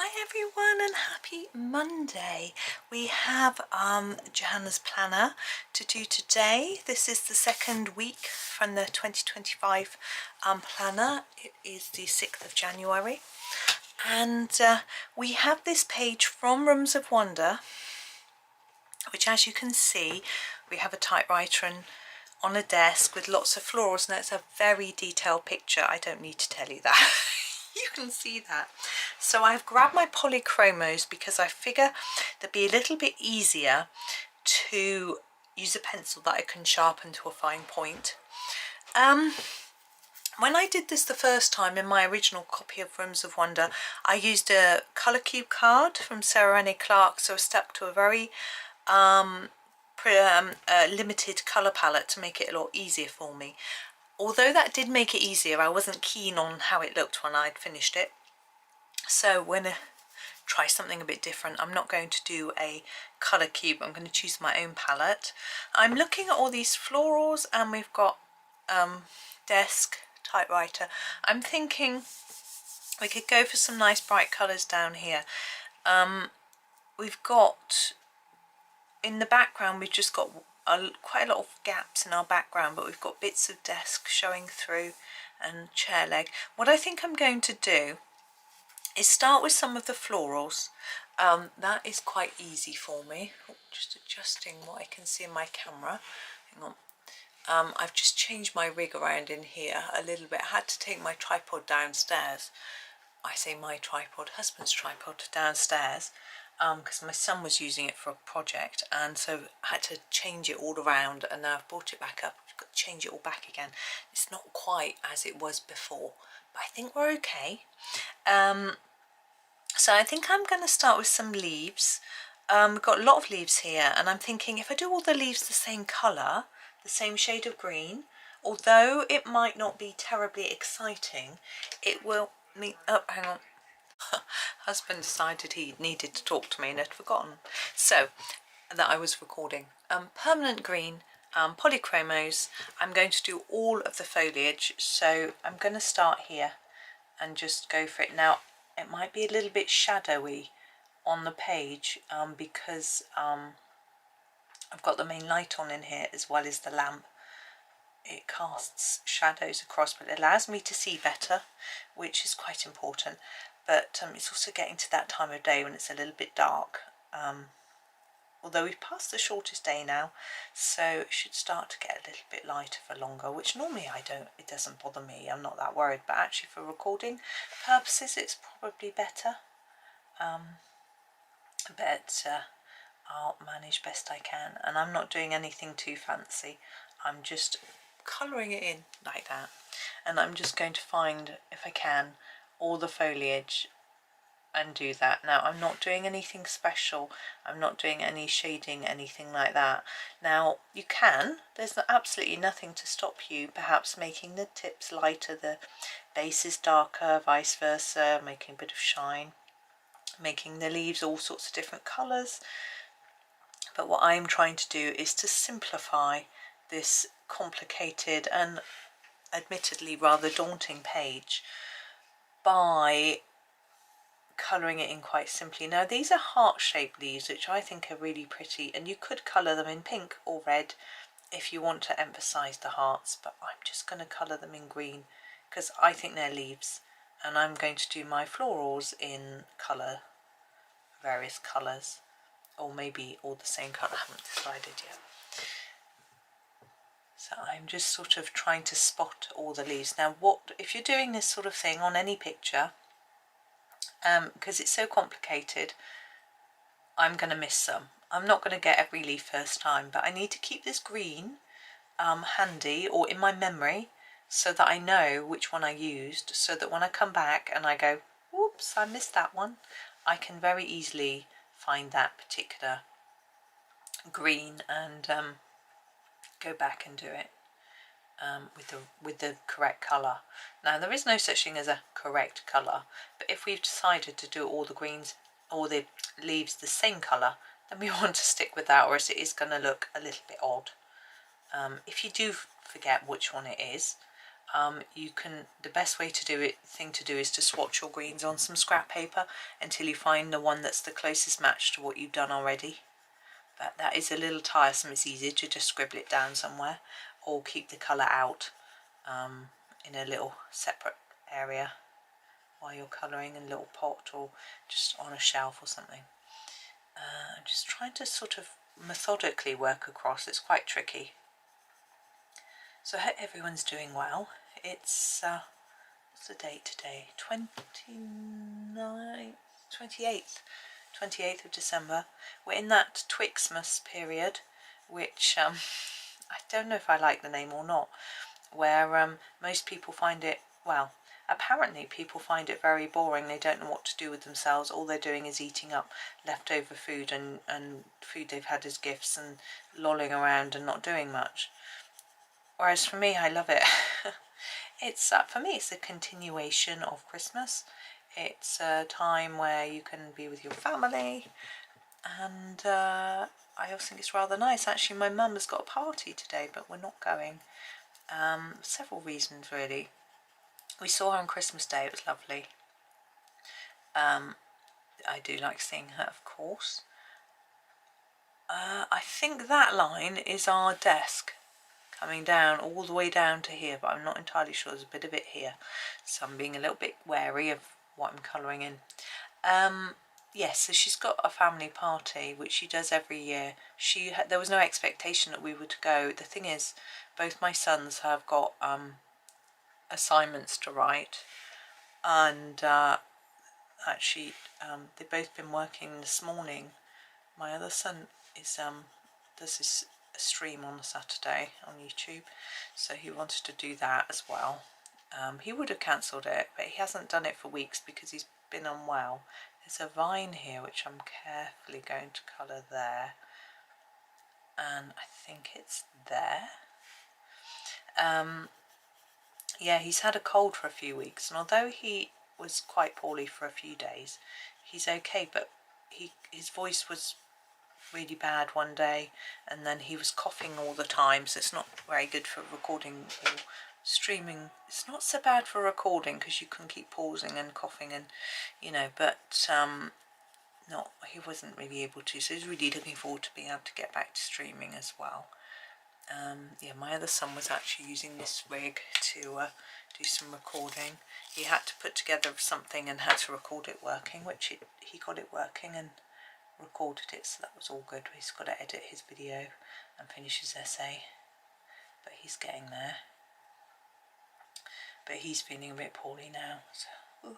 Hi everyone and happy Monday. We have Johanna's planner to do today. This is the second week from the 2025 planner. It is the 6th of January and we have this page from Rooms of Wonder, which as you can see we have a typewriter and on a desk with lots of florals. Now it's a very detailed picture, I don't need to tell you that. You can see that. So I've grabbed my Polychromos because I figure they'd be a little bit easier to use a pencil that I can sharpen to a fine point. When I did this the first time in my original copy of Rooms of Wonder, I used a colour cube card from Sarah Renee Clark, so I stuck to a very limited colour palette to make it a lot easier for me. Although that did make it easier, I wasn't keen on how it looked when I'd finished it. So we're going to try something a bit different. I'm not going to do a colour cube, I'm going to choose my own palette. I'm looking at all these florals and we've got desk, typewriter. I'm thinking we could go for some nice bright colours down here. We've got, in the background, we've just got quite a lot of gaps in our background, but we've got bits of desk showing through and chair leg. What I think I'm going to do is start with some of the florals. That is quite easy for me. Just adjusting what I can see in my camera. Hang on. I've just changed my rig around in here a little bit. I had to take my tripod downstairs. I say my tripod, husband's tripod downstairs, because my son was using it for a project, and so I had to change it all around, and now I've brought it back up. I've got to change it all back again. It's not quite as it was before, but I think we're okay. So I think I'm going to start with some leaves. We've got a lot of leaves here, and I'm thinking if I do all the leaves the same colour, the same shade of green, although it might not be terribly exciting, it will mean, oh hang on, husband decided he needed to talk to me and had forgotten so that I was recording. Permanent green, Polychromos. I'm going to do all of the foliage, so I'm going to start here and just go for it. Now it might be a little bit shadowy on the page because I've got the main light on in here as well as the lamp. It casts shadows across, but it allows me to see better, which is quite important. But it's also getting to that time of day when it's a little bit dark. Although we've passed the shortest day now, so it should start to get a little bit lighter for longer, which normally it doesn't bother me, I'm not that worried, but actually for recording purposes it's probably better. But I'll manage best I can, and I'm not doing anything too fancy. I'm just colouring it in like that, and I'm just going to find, if I can, all the foliage and do that. Now I'm not doing anything special, I'm not doing any shading, anything like that. Now you can, there's absolutely nothing to stop you perhaps making the tips lighter, the bases darker, vice versa, making a bit of shine, making the leaves all sorts of different colours. But what I'm trying to do is to simplify this complicated and admittedly rather daunting page by colouring it in quite simply. Now these are heart-shaped leaves, which I think are really pretty, and you could colour them in pink or red if you want to emphasise the hearts, but I'm just going to colour them in green because I think they're leaves, and I'm going to do my florals in colour, various colours, or maybe all the same colour. I haven't decided yet. So I'm just sort of trying to spot all the leaves. Now what if you're doing this sort of thing on any picture, because it's so complicated, I'm going to miss some. I'm not going to get every leaf first time, but I need to keep this green handy or in my memory so that I know which one I used, so that when I come back and I go, whoops, I missed that one, I can very easily find that particular green and go back and do it with the correct colour. Now there is no such thing as a correct colour, but if we've decided to do all the greens or the leaves the same colour, then we want to stick with that, or else it is going to look a little bit odd. If you do forget which one it is, the best way to do it, thing to do is to swatch your greens on some scrap paper until you find the one that's the closest match to what you've done already. But that is a little tiresome. It's easier to just scribble it down somewhere or keep the colour out in a little separate area while you're colouring in a little pot or just on a shelf or something. I'm just trying to sort of methodically work across. It's quite tricky. So I hope everyone's doing well. It's what's the date today? 28th of December. We're in that Twixmas period, which I don't know if I like the name or not, where most people find it, well, apparently people find it very boring. They don't know what to do with themselves. All they're doing is eating up leftover food and food they've had as gifts and lolling around and not doing much. Whereas for me, I love it. It's for me, it's a continuation of Christmas. It's a time where you can be with your family, and I also think it's rather nice. Actually, my mum has got a party today, but we're not going. Several reasons, really. We saw her on Christmas Day. It was lovely. I do like seeing her, of course. I think that line is our desk, coming down all the way down to here, but I'm not entirely sure. There's a bit of it here, so I'm being a little bit wary of what I'm colouring in. Yes, so she's got a family party, which she does every year. There was no expectation that we would go. The thing is, both my sons have got assignments to write, and actually they've both been working this morning. My other son is does this stream on a Saturday on YouTube, so he wanted to do that as well. He would have cancelled it, but he hasn't done it for weeks because he's been unwell. There's a vine here which I'm carefully going to colour there, and I think it's there. Yeah, he's had a cold for a few weeks, and although he was quite poorly for a few days, he's okay, but his voice was really bad one day, and then he was coughing all the time, so it's not very good for recording or streaming. It's not so bad for recording because you can keep pausing and coughing and, you know, but he wasn't really able to, so he's really looking forward to being able to get back to streaming as well. Yeah, my other son was actually using this rig to do some recording. He had to put together something and had to record it working, which he got it working and recorded it, so that was all good. He's got to edit his video and finish his essay, but he's getting there. But he's feeling a bit poorly now, so oof.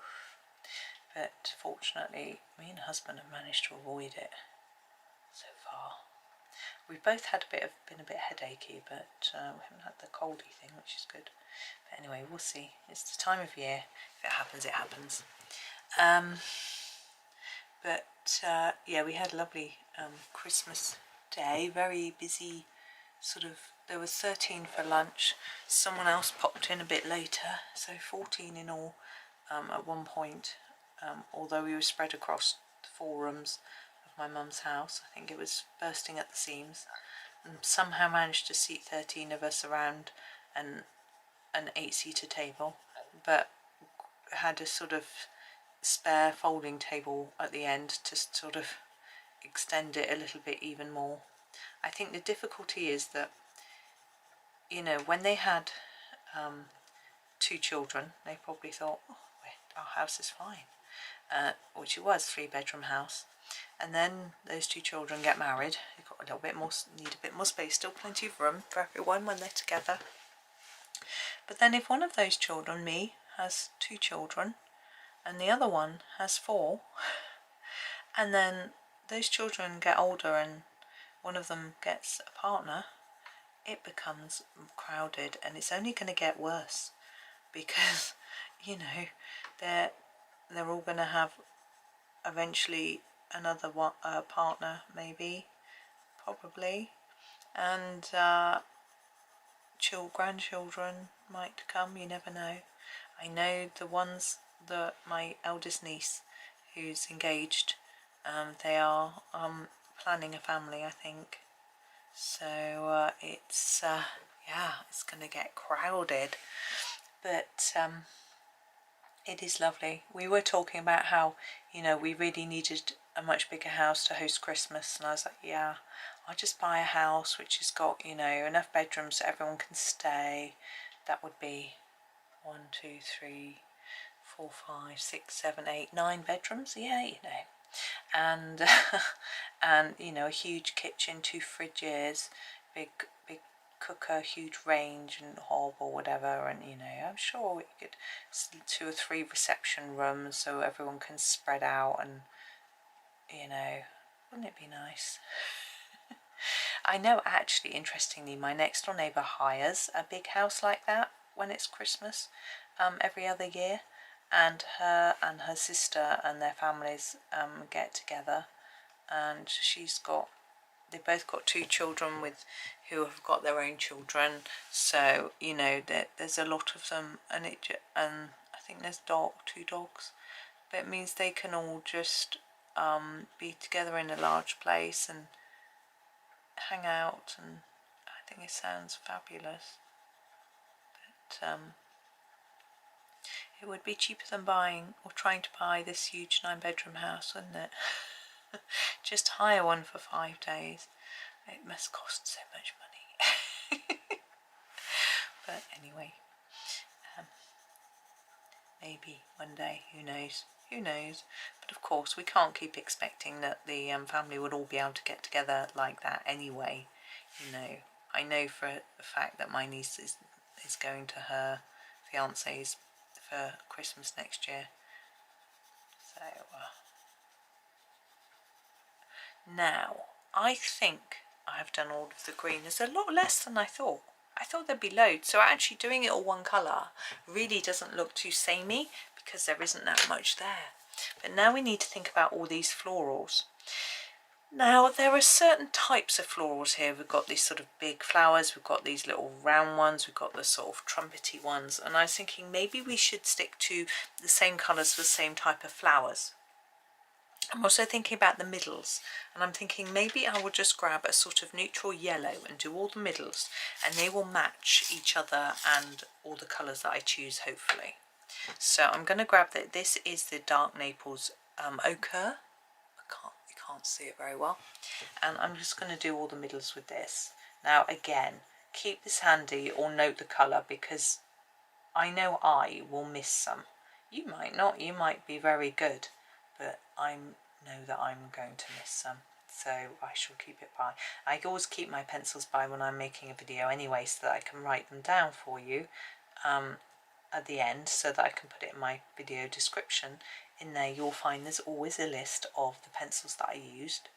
But fortunately, me and husband have managed to avoid it so far. We've both had been a bit headachy, but we haven't had the coldy thing, which is good. But anyway, we'll see. It's the time of year. If it happens, it happens. Yeah, we had a lovely Christmas Day. Very busy. There was 13 for lunch. Someone else popped in a bit later, so 14 in all at one point. Although we were spread across the 4 rooms of my mum's house, I think it was bursting at the seams, and somehow managed to seat 13 of us around an 8-seater table, but had a sort of spare folding table at the end to sort of extend it a little bit even more. I think the difficulty is that, you know, when they had 2 children, they probably thought, oh, our house is fine, which it was, 3-bedroom house. And then those 2 children get married. They've got a little bit more, need a bit more space, still plenty of room for everyone when they're together. But then if one of those children, me, has 2 children, and the other one has 4, and then those children get older and one of them gets a partner, it becomes crowded, and it's only going to get worse because, you know, they're all going to have eventually another partner, maybe, probably, and grandchildren might come, you never know. I know the ones that my eldest niece, who's engaged, they are planning a family, I think. So it's yeah, it's going to get crowded. but it is lovely. We were talking about how, you know, we really needed a much bigger house to host Christmas, and I was like, yeah, I'll just buy a house which has got, you know, enough bedrooms so everyone can stay. That would be 1, 2, 3, 4, 5, 6, 7, 8, 9 bedrooms. Yeah, you know, and and you know, a huge kitchen, 2 fridges, big cooker, huge range and hob or whatever, and you know, I'm sure we could 2 or 3 reception rooms so everyone can spread out, and you know, wouldn't it be nice? I know, actually, interestingly, my next door neighbour hires a big house like that when it's Christmas, every other year, and her sister and their families get together, and they both got 2 children who have got their own children, so you know there's a lot of them, and I think there's 2 dogs, but it means they can all just be together in a large place and hang out, and I think it sounds fabulous. But it would be cheaper than buying or trying to buy this huge 9-bedroom house, wouldn't it? Just hire one for 5 days. It must cost so much money. But anyway, maybe one day, who knows? Who knows? But of course, we can't keep expecting that the family would all be able to get together like that anyway. You know, I know for a fact that my niece is going to her fiance's for Christmas next year. So now I think I have done all of the green. There's a lot less than I thought. I thought there'd be loads, so actually doing it all one colour really doesn't look too samey because there isn't that much there. But now we need to think about all these florals. Now there are certain types of florals here. We've got these sort of big flowers, we've got these little round ones, we've got the sort of trumpety ones, and I was thinking maybe we should stick to the same colours for the same type of flowers. I'm also thinking about the middles, and I'm thinking maybe I will just grab a sort of neutral yellow and do all the middles, and they will match each other and all the colours that I choose, hopefully. So I'm going to grab that. This is the dark Naples ochre. You can't see it very well, and I'm just going to do all the middles with this. Now again, keep this handy or note the colour, because I know I will miss some. You might not, you might be very good, but I know that I'm going to miss some, so I shall keep it by. I always keep my pencils by when I'm making a video anyway, so that I can write them down for you at the end, so that I can put it in my video description. In there you'll find there's always a list of the pencils that I used.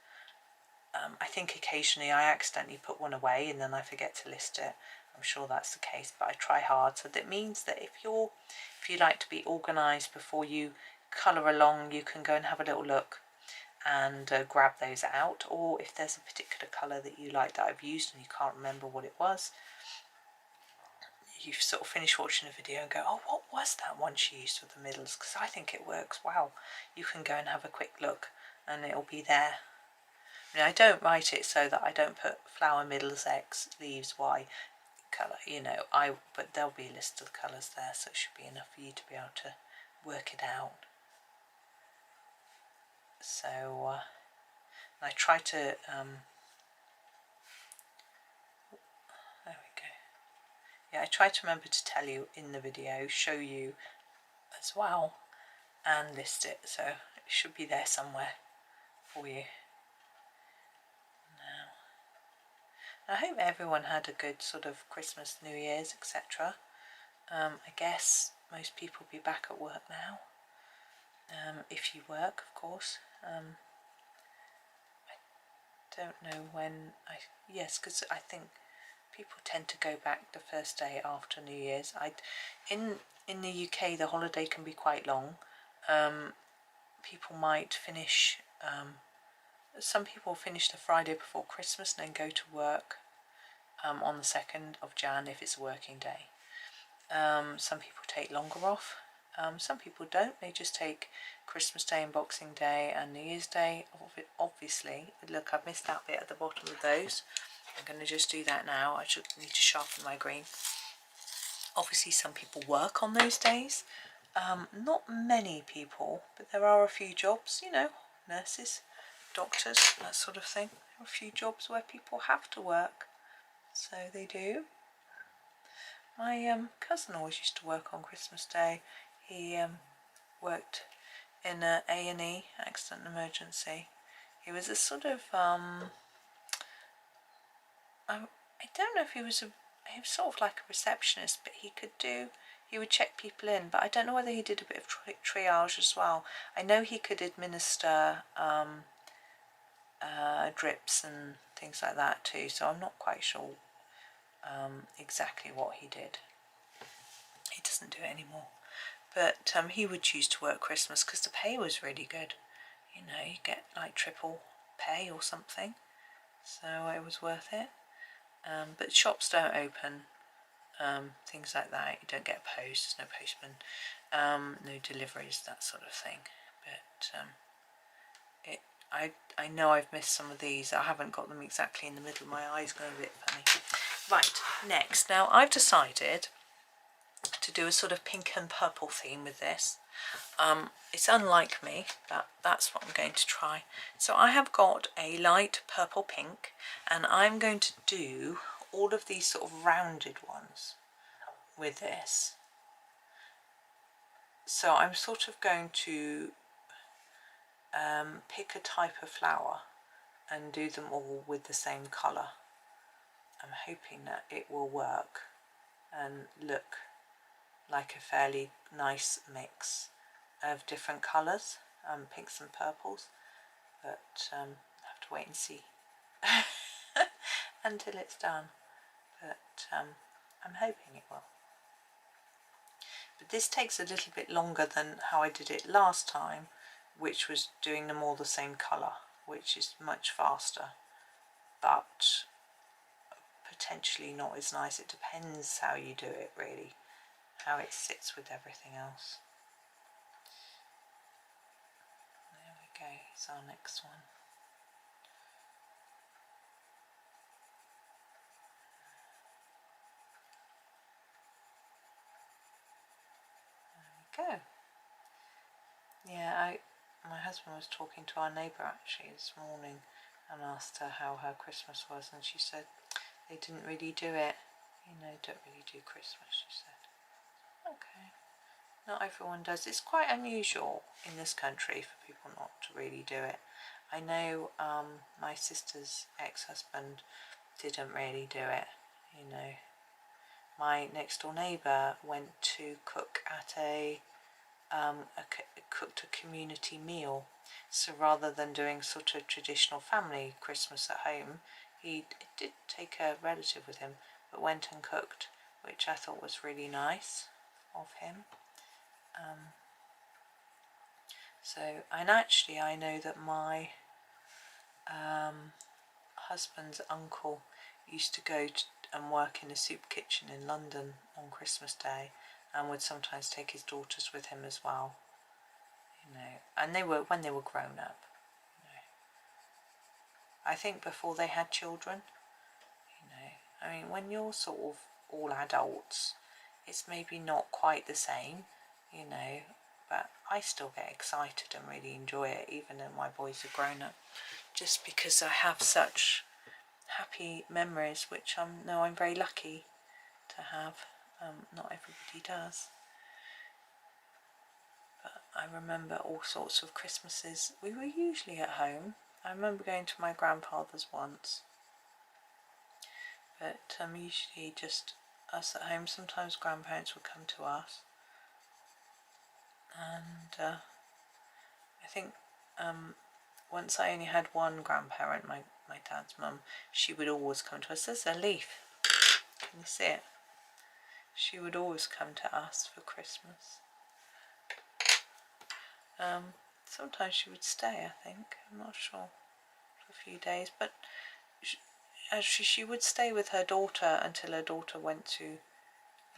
I think occasionally I accidentally put one away and then I forget to list it. I'm sure that's the case, but I try hard. So that means that if you like to be organised before you colour along, you can go and have a little look and grab those out. Or if there's a particular colour that you like that I've used and you can't remember what it was, you sort of finish watching a video and go, oh, what was that one she used for the middles? Because I think it works well. You can go and have a quick look and it'll be there. I mean, I don't write it so that I don't put flower middles X, leaves Y colour, you know, but there'll be a list of the colours there, so it should be enough for you to be able to work it out. So I try to there we go. Yeah, I try to remember to tell you in the video, show you as well, and list it, so it should be there somewhere for you. I hope everyone had a good sort of Christmas, New Year's, etc. I guess most people will be back at work now, if you work, of course. I don't know when. Yes, because I think people tend to go back the first day after New Year's. In the UK, the holiday can be quite long. People might finish. Some people finish the Friday before Christmas and then go to work on the 2nd of Jan if it's a working day. Some people take longer off. Some people don't. They just take Christmas Day and Boxing Day and New Year's Day. Obviously, look, I've missed that bit at the bottom of those. I'm going to just do that now. I should need to sharpen my green. Obviously some people work on those days. Not many people, but there are a few jobs, you know, nurses, doctors, that sort of thing. There are a few jobs where people have to work, so they do. My cousin always used to work on Christmas Day. He worked in a A&E, accident and emergency. He was a sort of, I don't know if he was sort of like a receptionist, but he would check people in, but I don't know whether he did a bit of triage as well. I know he could administer drips and things like that too, so I'm not quite sure exactly what he did. He doesn't do it anymore, but he would choose to work Christmas because the pay was really good. You know, you get like triple pay or something, so it was worth it. But shops don't open, things like that. You don't get post, there's no postman, no deliveries, that sort of thing. But I know I've missed some of these. I haven't got them exactly in the middle. My eye's going a bit funny. Right, next. Now I've decided to do a sort of pink and purple theme with this. It's unlike me, but that's what I'm going to try. So I have got a light purple pink, and I'm going to do all of these sort of rounded ones with this. So I'm sort of going to pick a type of flower and do them all with the same colour. I'm hoping that it will work and look like a fairly nice mix of different colours, pinks and purples, but I have to wait and see until it's done, but I'm hoping it will. But this takes a little bit longer than how I did it last time, which was doing them all the same colour, which is much faster, but potentially not as nice. It depends how you do it, really, how it sits with everything else. There we go, here's our next one. There we go. Yeah, my husband was talking to our neighbour actually this morning and asked her how her Christmas was, and she said they didn't really do it. You know, don't really do Christmas, she said. Okay. Not everyone does. It's quite unusual in this country for people not to really do it. I know my sister's ex-husband didn't really do it, you know. My next door neighbour went to cook at cooked a community meal. So rather than doing sort of traditional family Christmas at home, he did take a relative with him, but went and cooked, which I thought was really nice of him. And actually I know that my husband's uncle used to go and work in a soup kitchen in London on Christmas Day, and would sometimes take his daughters with him as well, you know, and they were, when they were grown up, you know. I think before they had children, you know, I mean, when you're sort of all adults, it's maybe not quite the same, you know, but I still get excited and really enjoy it, even though my boys are grown up, just because I have such happy memories, which I'm very lucky to have. Not everybody does, but I remember all sorts of Christmases. We were usually at home. I remember going to my grandfather's once, but usually just us at home. Sometimes grandparents would come to us, and I think once I only had one grandparent, my dad's mum. She would always come to us. There's a leaf, can you see it? She would always come to us for Christmas. Sometimes she would stay, I think, I'm not sure, for a few days, but she would stay with her daughter until her daughter went to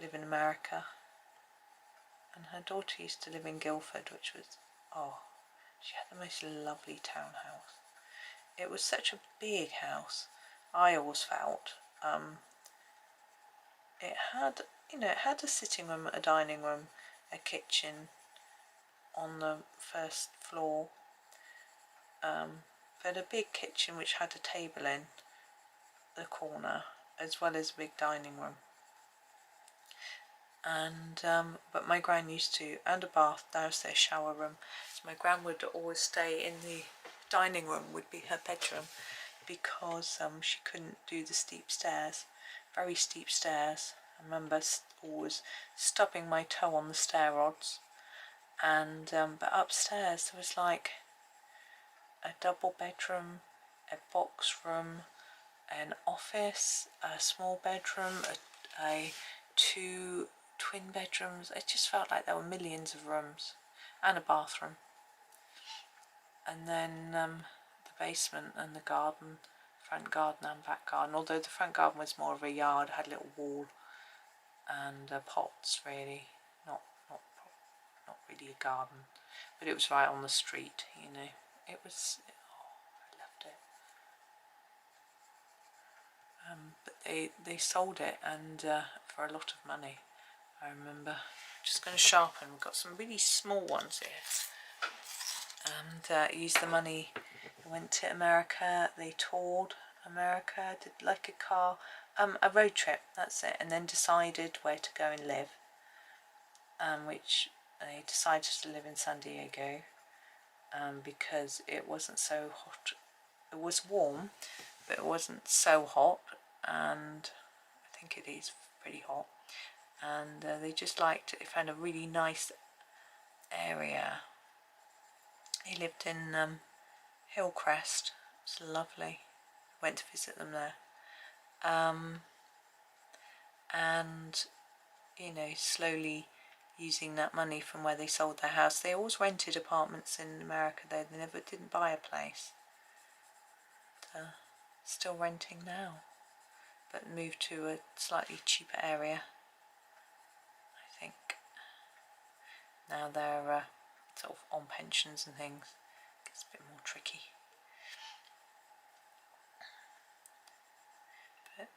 live in America. And her daughter used to live in Guildford, which was, she had the most lovely townhouse. It was such a big house. I always felt it had you know, it had a sitting room, a dining room, a kitchen on the first floor, but a big kitchen which had a table in the corner, as well as a big dining room. And but my gran used to, and a bath, downstairs shower room. So my gran would always stay in the dining room, would be her bedroom, because she couldn't do the steep stairs, very steep stairs. I remember always stubbing my toe on the stair rods. And but upstairs there was like a double bedroom, a box room, an office, a small bedroom, a 2 twin bedrooms. It just felt like there were millions of rooms, and a bathroom. And then the basement and the garden, front garden and back garden, although the front garden was more of a yard, had a little wall and pots, really, not really a garden, but it was right on the street, you know. It was, oh, I loved it. But they sold it, and for a lot of money, I remember. Just going to sharpen. We've got some really small ones here, and used the money. They went to America. They toured America, did like a car, a road trip. That's it, and then decided where to go and live. Which they decided to live in San Diego, because it wasn't so hot. It was warm, but it wasn't so hot, and I think it is pretty hot. And they just liked it. They found a really nice area. They lived in Hillcrest. It was lovely. Went to visit them there. And you know, slowly using that money from where they sold their house. They always rented apartments in America though. They never didn't buy a place. Still renting now, but moved to a slightly cheaper area, I think. Now they're sort of on pensions and things. Gets a bit more tricky. But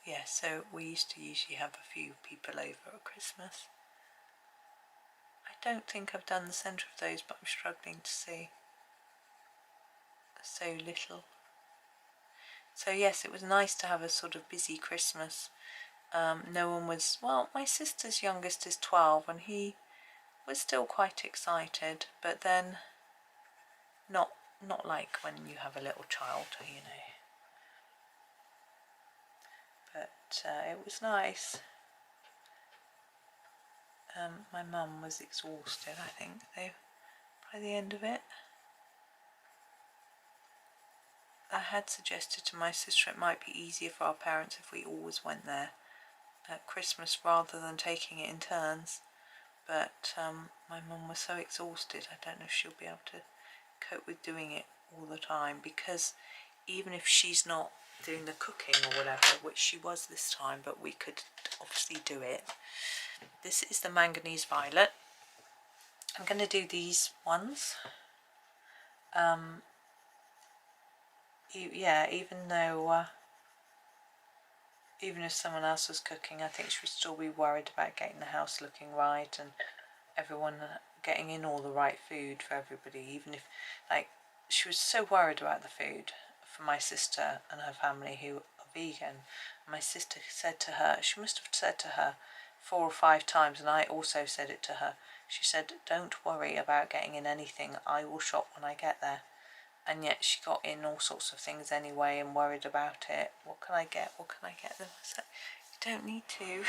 yeah, so we used to usually have a few people over at Christmas. I don't think I've done the centre of those, but I'm struggling to see. So little. So yes, it was nice to have a sort of busy Christmas. No one was, well, my sister's youngest is 12, and he was still quite excited, but then not like when you have a little child, you know. But it was nice. My mum was exhausted, I think, though, by the end of it. I had suggested to my sister it might be easier for our parents if we always went there at Christmas rather than taking it in turns. But my mum was so exhausted, I don't know if she'll be able to cope with doing it all the time, because even if she's not doing the cooking or whatever, which she was this time, but we could obviously do it. This is the manganese violet. I'm going to do these ones. Yeah, even though even if someone else was cooking, I think she would still be worried about getting the house looking right and everyone getting in all the right food for everybody. Even if, like, she was so worried about the food for my sister and her family who are vegan. My sister said to her, she must have said to her 4 or 5 times, and I also said it to her, she said, don't worry about getting in anything, I will shop when I get there. And yet she got in all sorts of things anyway and worried about it. What can I get? What can I get them? I said, you don't need to.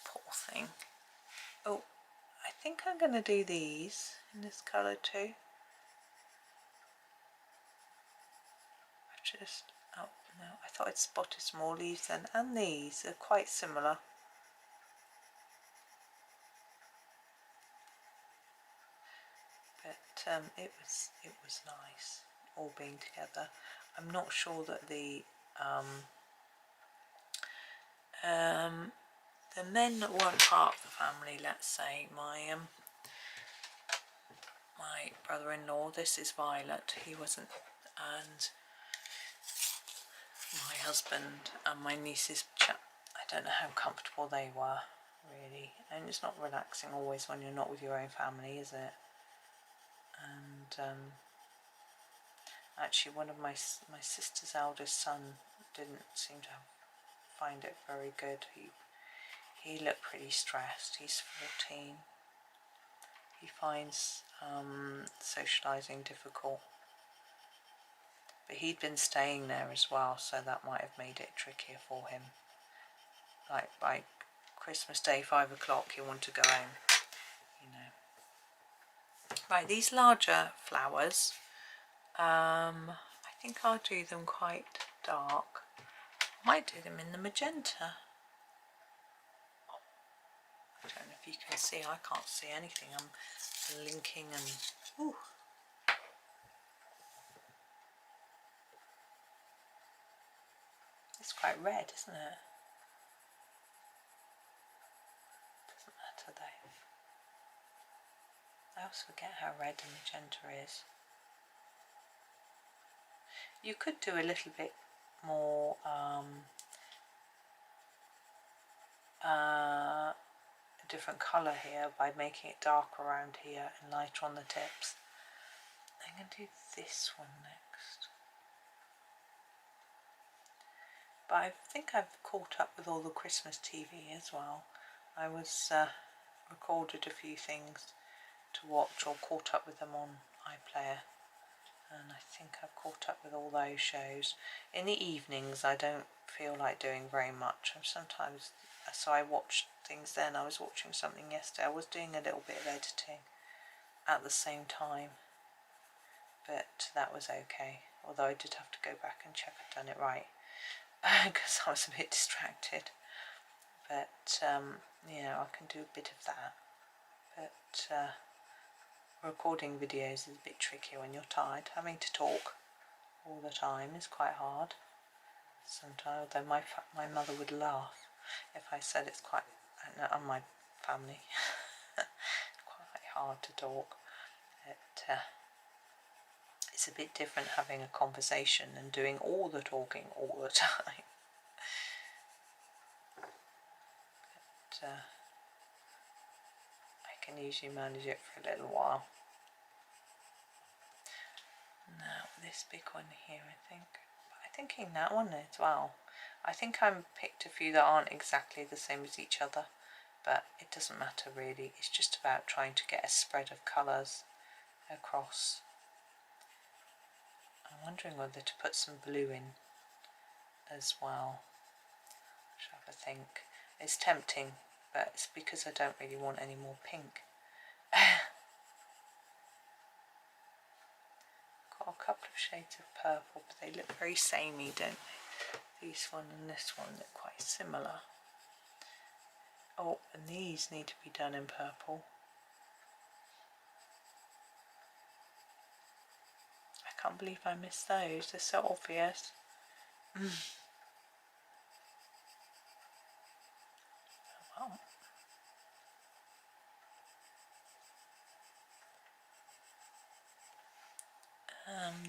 Poor thing. Oh, I think I'm going to do these in this colour too. Oh no, I thought I'd spotted some more leaves then. And these are quite similar. But it was nice all being together. I'm not sure that the men that weren't part of the family, let's say my my brother-in-law, this is Violet, he wasn't, and my husband and my niece's I don't know how comfortable they were, really. And it's not relaxing always when you're not with your own family, is it? And actually one of my sister's eldest son didn't seem to find it very good. He looked pretty stressed. He's 14. He finds socialising difficult. But he'd been staying there as well, so that might have made it trickier for him. Like by Christmas Day, 5 o'clock, he wanted to go home, you know. Right, these larger flowers, I think I'll do them quite dark. I might do them in the magenta. I don't know if you can see, I can't see anything. I'm blinking and... Ooh. It's quite red, isn't it? Doesn't matter though. I always forget how red the magenta is. You could do a little bit more a different colour here by making it darker around here and lighter on the tips. I'm going to do this one next. But I think I've caught up with all the Christmas TV as well. I was recorded a few things to watch or caught up with them on iPlayer. And I think I've caught up with all those shows. In the evenings I don't feel like doing very much. Sometimes, so I watched things then. I was watching something yesterday. I was doing a little bit of editing at the same time. But that was okay. Although I did have to go back and check I'd done it right. Because I was a bit distracted. But, you know, I can do a bit of that. But recording videos is a bit tricky when you're tired. Having to talk all the time is quite hard. Sometimes, although my mother would laugh if I said it's quite, and my family, quite hard to talk. It's a bit different having a conversation and doing all the talking all the time. But I can usually manage it for a little while. Now this big one here, I think. But I'm thinking that one as well. I think I picked a few that aren't exactly the same as each other, but it doesn't matter really. It's just about trying to get a spread of colours across. I'm wondering whether to put some blue in as well. I should have a think. It's tempting, but it's because I don't really want any more pink. Got a couple of shades of purple, but they look very samey, don't they? This one and this one look quite similar. Oh, and these need to be done in purple. I can't believe I missed those, they're so obvious. Oh, well.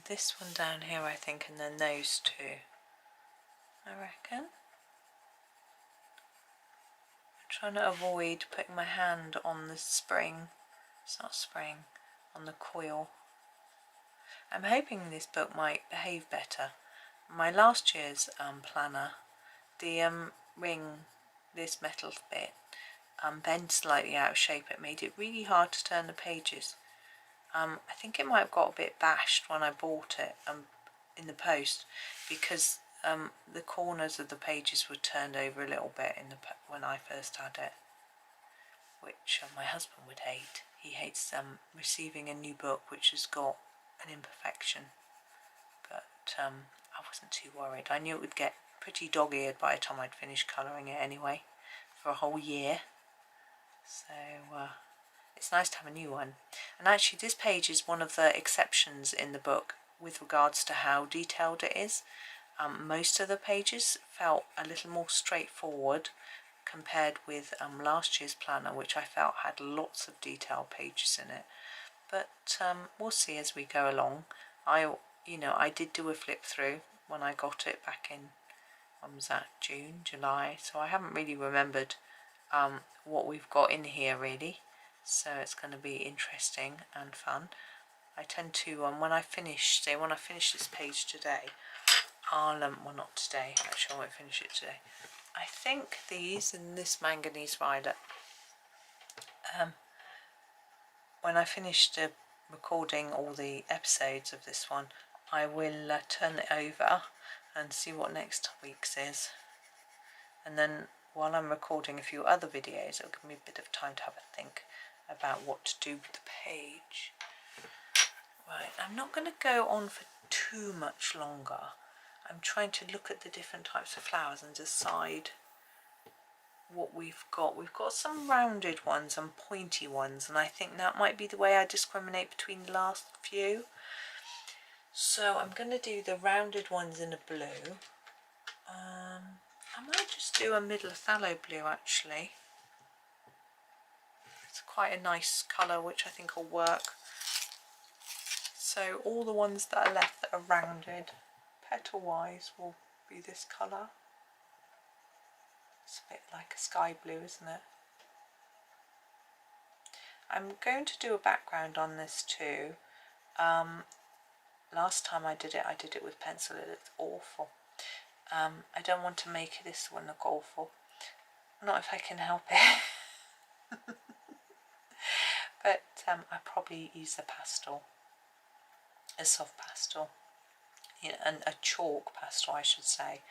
This one down here I think, and then those two, I reckon. I'm trying to avoid putting my hand on the spring, it's not spring, on the coil. I'm hoping this book might behave better. My last year's planner, the ring, this metal bit, bent slightly out of shape. It made it really hard to turn the pages. I think it might have got a bit bashed when I bought it in the post, because the corners of the pages were turned over a little bit when I first had it, which my husband would hate. He hates receiving a new book which has got an imperfection, but I wasn't too worried. I knew it would get pretty dog-eared by the time I'd finished colouring it anyway, for a whole year. So it's nice to have a new one. And actually this page is one of the exceptions in the book with regards to how detailed it is. Most of the pages felt a little more straightforward compared with last year's planner, which I felt had lots of detailed pages in it. But we'll see as we go along. I did do a flip through when I got it back in when was that, June, July, so I haven't really remembered what we've got in here really, so it's going to be interesting and fun. I tend to, when I finish this page today, I'll, well not today, actually I won't finish it today. I think these and this manganese violet, when I finish recording all the episodes of this one, I will turn it over and see what next week's is. And then while I'm recording a few other videos, it'll give me a bit of time to have a think about what to do with the page. Right, I'm not going to go on for too much longer. I'm trying to look at the different types of flowers and decide what we've got. We've got some rounded ones and pointy ones, and I think that might be the way I discriminate between the last few. So I'm going to do the rounded ones in a blue. I might just do a middle phthalo blue actually. It's quite a nice colour which I think will work. So all the ones that are left that are rounded, petal wise, will be this colour. It's a bit like a sky blue, isn't it? I'm going to do a background on this too. Last time I did it with pencil. It looked awful. I don't want to make this one look awful. Not if I can help it. But I probably use a pastel, a soft pastel, and a chalk pastel I should say.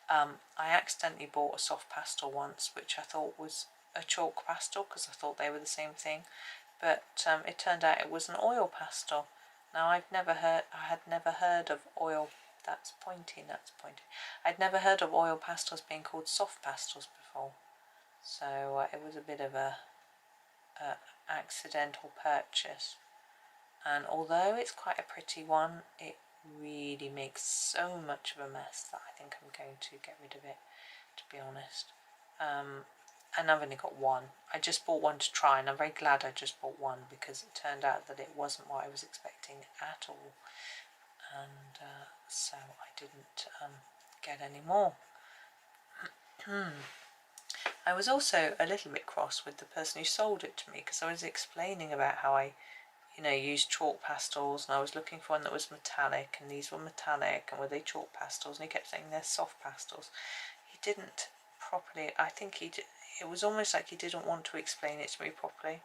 I accidentally bought a soft pastel once which I thought was a chalk pastel because I thought they were the same thing, but it turned out it was an oil pastel. Now I had never heard of oil, that's pointy. I'd never heard of oil pastels being called soft pastels before, so it was a bit of a accidental purchase, and although it's quite a pretty one, it really makes so much of a mess that I think I'm going to get rid of it, to be honest. And I've only got one. I just bought one to try, and I'm very glad I just bought one because it turned out that it wasn't what I was expecting at all, and so I didn't get any more. I was also a little bit cross with the person who sold it to me because I was explaining about how I used chalk pastels, and I was looking for one that was metallic, and these were metallic, and were they chalk pastels, and he kept saying they're soft pastels. He didn't properly, I think it was almost like he didn't want to explain it to me properly.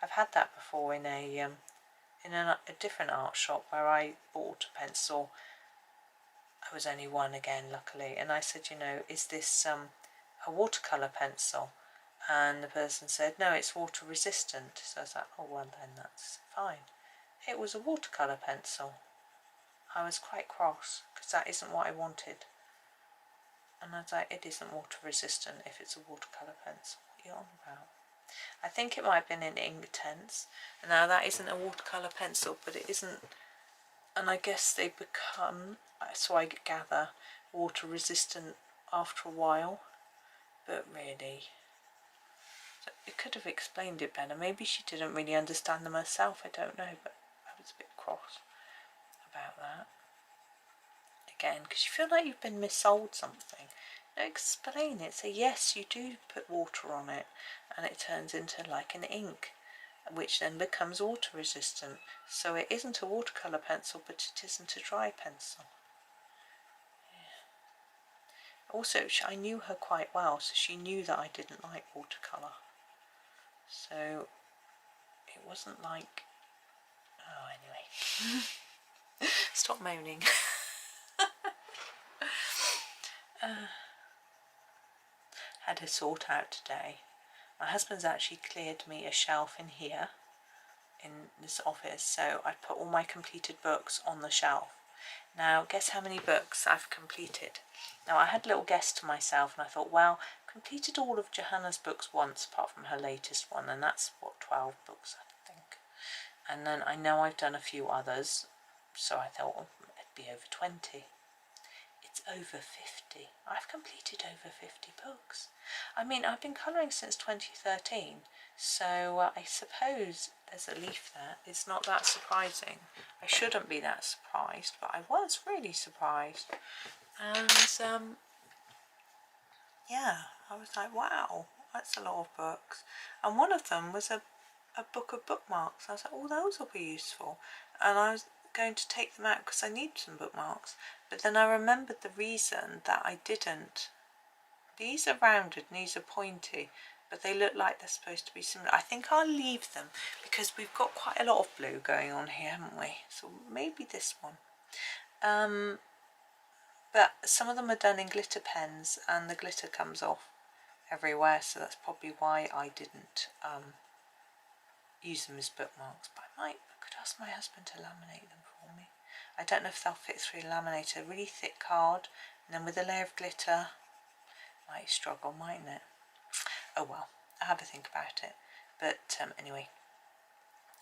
I've had that before in a different art shop where I bought a pencil. I was only one again, luckily, and I said, is this a watercolour pencil? And the person said, no, it's water resistant. So I was like, oh well, then that's fine. It was a watercolour pencil. I was quite cross because that isn't what I wanted. And I was like, it isn't water resistant if it's a watercolour pencil. What are you on about? I think it might have been in Inktense. And now that isn't a watercolour pencil, but it isn't. And I guess they become, so I gather, water resistant after a while. But really, it could have explained it better. Maybe she didn't really understand them herself, I don't know, but I was a bit cross about that. Again, because you feel like you've been missold something. Explain it. Say, yes, you do put water on it, and it turns into like an ink, which then becomes water resistant. So it isn't a watercolour pencil, but it isn't a dry pencil. Also, I knew her quite well, so she knew that I didn't like watercolour. So it wasn't like, oh, anyway. Stop moaning. Had a sort out today. My husband's actually cleared me a shelf in here, in this office, so I put all my completed books on the shelf. Now, guess how many books I've completed? Now, I had a little guess to myself, and I thought, well, I've completed all of Johanna's books once, apart from her latest one, and that's, 12 books, I think. And then I know I've done a few others, so I thought, oh, it'd be over 20. It's over 50. I've completed over 50 books. I mean, I've been colouring since 2013, so I suppose there's a leaf there. It's not that surprising. I shouldn't be that surprised, but I was really surprised. And yeah, I was like, wow, that's a lot of books. And one of them was a book of bookmarks. I was like, oh, those will be useful. And I was going to take them out because I need some bookmarks. But then I remembered the reason that I didn't. These are rounded and these are pointy, but they look like they're supposed to be similar. I think I'll leave them because we've got quite a lot of blue going on here, haven't we? So maybe this one. But some of them are done in glitter pens and the glitter comes off everywhere, so that's probably why I didn't use them as bookmarks. But I could ask my husband to laminate them for me. I don't know if they'll fit through a laminator. Really thick card, and then with a layer of glitter, might struggle, mightn't it? Oh well, I'll have a think about it. But anyway,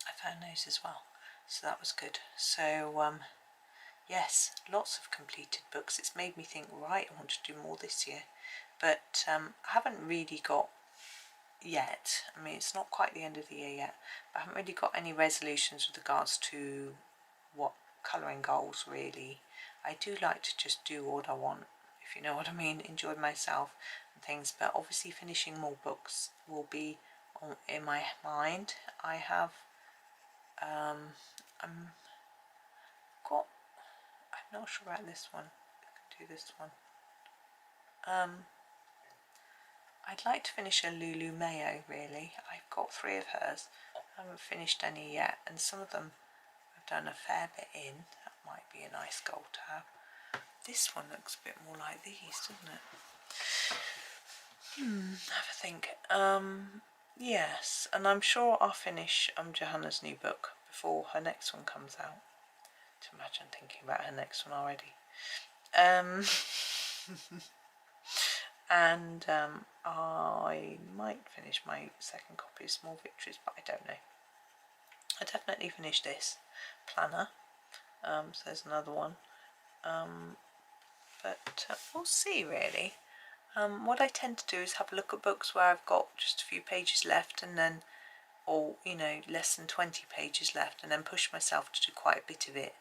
I found those as well, so that was good. So yes, lots of completed books. It's made me think, right, I want to do more this year, but I haven't really got yet. I mean, it's not quite the end of the year yet, but I haven't really got any resolutions with regards to what colouring goals really. I do like to just do what I want, if you know what I mean, enjoy myself and things, but obviously finishing more books will be in my mind. I have I'm not sure about this one. I can do this one. I'd like to finish a Lulu Mayo really. I've got 3 of hers. I haven't finished any yet, and some of them I've done a fair bit in. That might be a nice goal to have. This one looks a bit more like these, doesn't it? Have a think. Yes, and I'm sure I'll finish Johanna's new book before her next one comes out. To imagine thinking about her next one already. And I might finish my second copy of Small Victories, but I don't know. I definitely finished this planner, so there's another one, but we'll see really. What I tend to do is have a look at books where I've got just a few pages left, and then, or you know, less than 20 pages left, and then push myself to do quite a bit of it,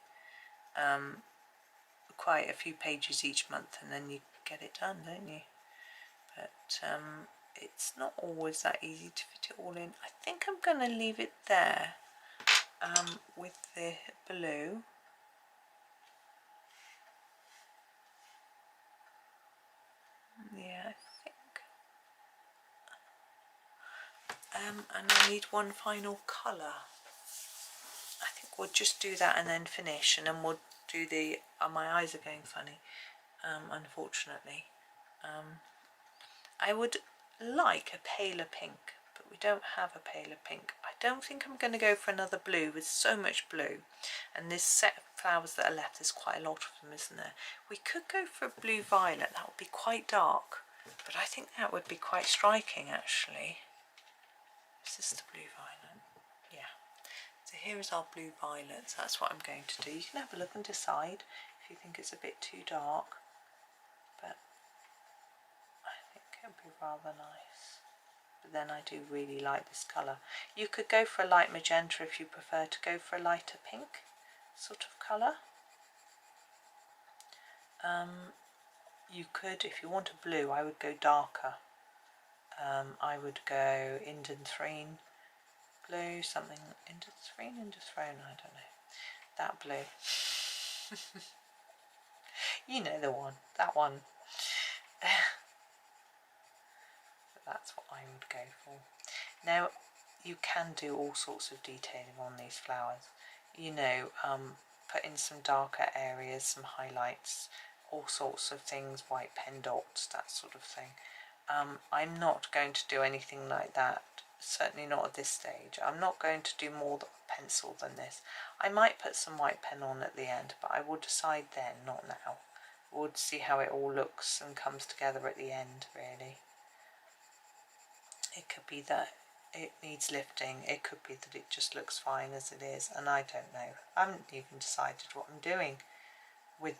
quite a few pages each month, and then you get it done, don't you? But it's not always that easy to fit it all in. I think I'm going to leave it there with the blue. Yeah, I think. And I need one final colour. I think we'll just do that and then finish, and then we'll do the, my eyes are going funny, unfortunately. I would like a paler pink, but we don't have a paler pink. I don't think I'm going to go for another blue with so much blue, and this set of flowers that are left, there's quite a lot of them, isn't there? We could go for a blue violet. That would be quite dark, but I think that would be quite striking actually. Is this the blue violet? Yeah. So here is our blue violets. That's what I'm going to do. You can have a look and decide if you think it's a bit too dark, but I think it would be rather nice. But then I do really like this colour. You could go for a light magenta if you prefer to go for a lighter pink sort of colour. You could, if you want a blue, I would go darker. I would go Indanthrene blue, something, Indanthrene, I don't know. That blue. You know the one, that one. That's what I would go for. Now, you can do all sorts of detailing on these flowers. You know, put in some darker areas, some highlights, all sorts of things, white pen dots, that sort of thing. I'm not going to do anything like that, certainly not at this stage. I'm not going to do more pencil than this. I might put some white pen on at the end, but I will decide then, not now. We'll see how it all looks and comes together at the end, really. It could be that it needs lifting, it could be that it just looks fine as it is, and I don't know. I haven't even decided what I'm doing with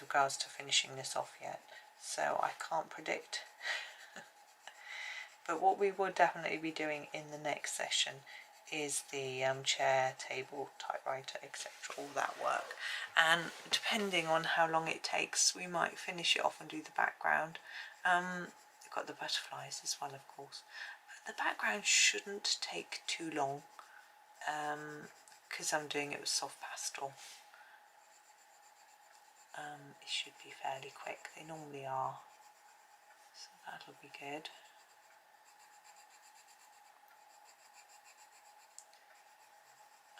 regards to finishing this off yet, so I can't predict. But what we will definitely be doing in the next session is the chair, table, typewriter, etc., all that work. And depending on how long it takes, we might finish it off and do the background, You've got the butterflies as well, of course. The background shouldn't take too long because I'm doing it with soft pastel. It should be fairly quick. They normally are, so that'll be good.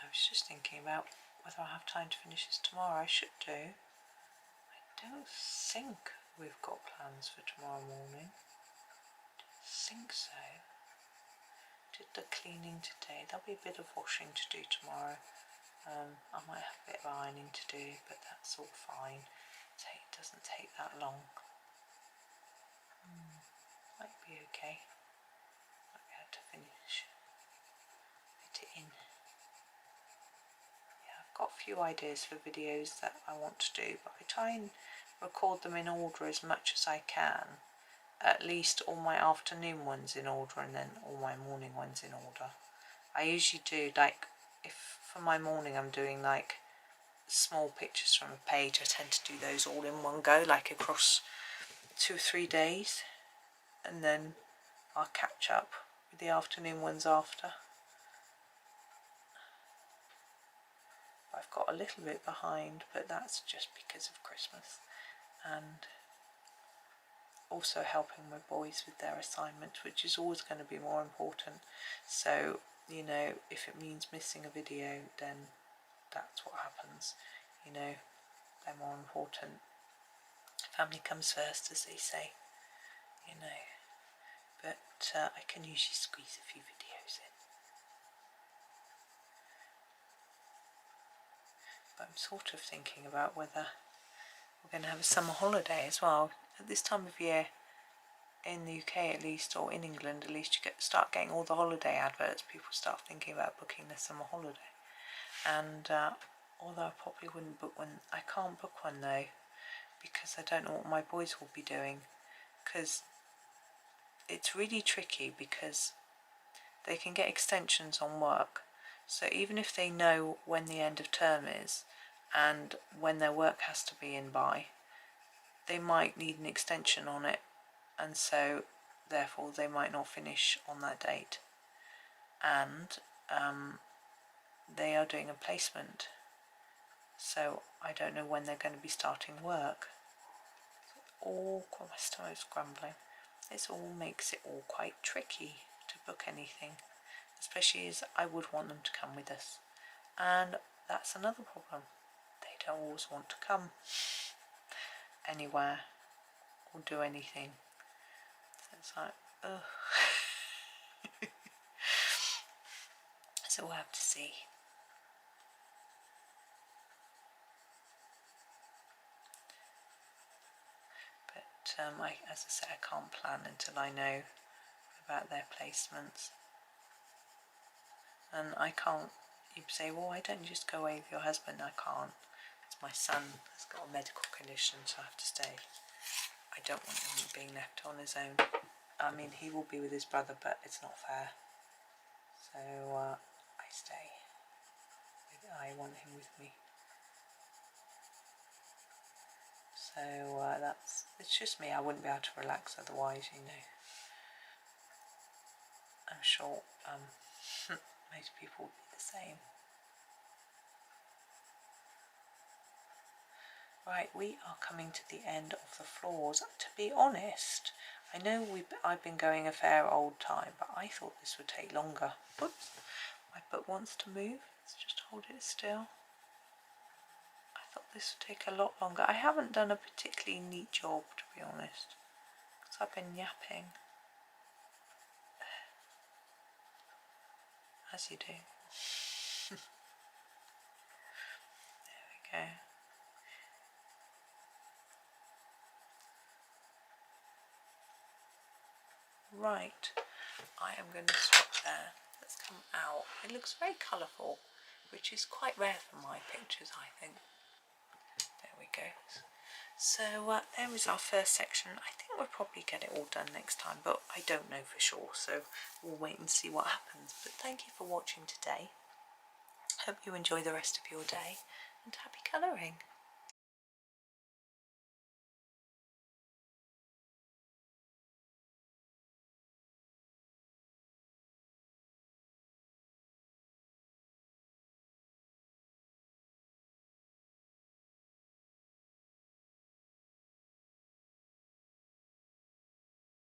I was just thinking about whether I have time to finish this tomorrow. I should do. I don't think we've got plans for tomorrow morning. Don't think so. Did the cleaning today. There'll be a bit of washing to do tomorrow. I might have a bit of ironing to do, but that's all fine. It doesn't take that long. Might be okay. Might be able to finish. Fit it in. Yeah, I've got a few ideas for videos that I want to do, but I try and record them in order as much as I can. At least all my afternoon ones in order and then all my morning ones in order. I usually do, like, if for my morning I'm doing like small pictures from a page, I tend to do those all in one go, like across 2 or 3 days, and then I'll catch up with the afternoon ones after. I've got a little bit behind, but that's just because of Christmas and also helping my boys with their assignments, which is always going to be more important. So, you know, if it means missing a video, then that's what happens. You know, they're more important. Family comes first, as they say, you know. But I can usually squeeze a few videos in. But I'm sort of thinking about whether we're going to have a summer holiday as well. At this time of year, in the UK at least, or in England at least, you start getting all the holiday adverts. People start thinking about booking their summer holiday. And although I probably wouldn't book one, I can't book one though, because I don't know what my boys will be doing. Because it's really tricky, because they can get extensions on work. So even if they know when the end of term is and when their work has to be in by, they might need an extension on it, and so therefore they might not finish on that date. And they are doing a placement, so I don't know when they're going to be starting work. My stomach's grumbling. This all makes it all quite tricky to book anything, especially as I would want them to come with us, and that's another problem. They don't always want to come anywhere or do anything. So it's like, ugh. So we'll have to see. But as I say, I can't plan until I know about their placements. And I can't, you say, well, why don't you just go away with your husband? I can't. It's my son has got a medical condition, so I have to stay. I don't want him being left on his own. I mean, he will be with his brother, but it's not fair. So I stay. I want him with me. So it's just me. I wouldn't be able to relax otherwise, you know. I'm sure most people would be the same. Right, we are coming to the end of the floors. To be honest, I know I've been going a fair old time, but I thought this would take longer. Whoops, my book wants to move. Let's just hold it still. I thought this would take a lot longer. I haven't done a particularly neat job, to be honest, because I've been yapping. As you do. There we go. Right, I am going to stop there. Let's come out. It looks very colourful, which is quite rare for my pictures, I think. There we go. So there is our first section. I think we'll probably get it all done next time, but I don't know for sure, so we'll wait and see what happens. But thank you for watching today. Hope you enjoy the rest of your day, and happy colouring.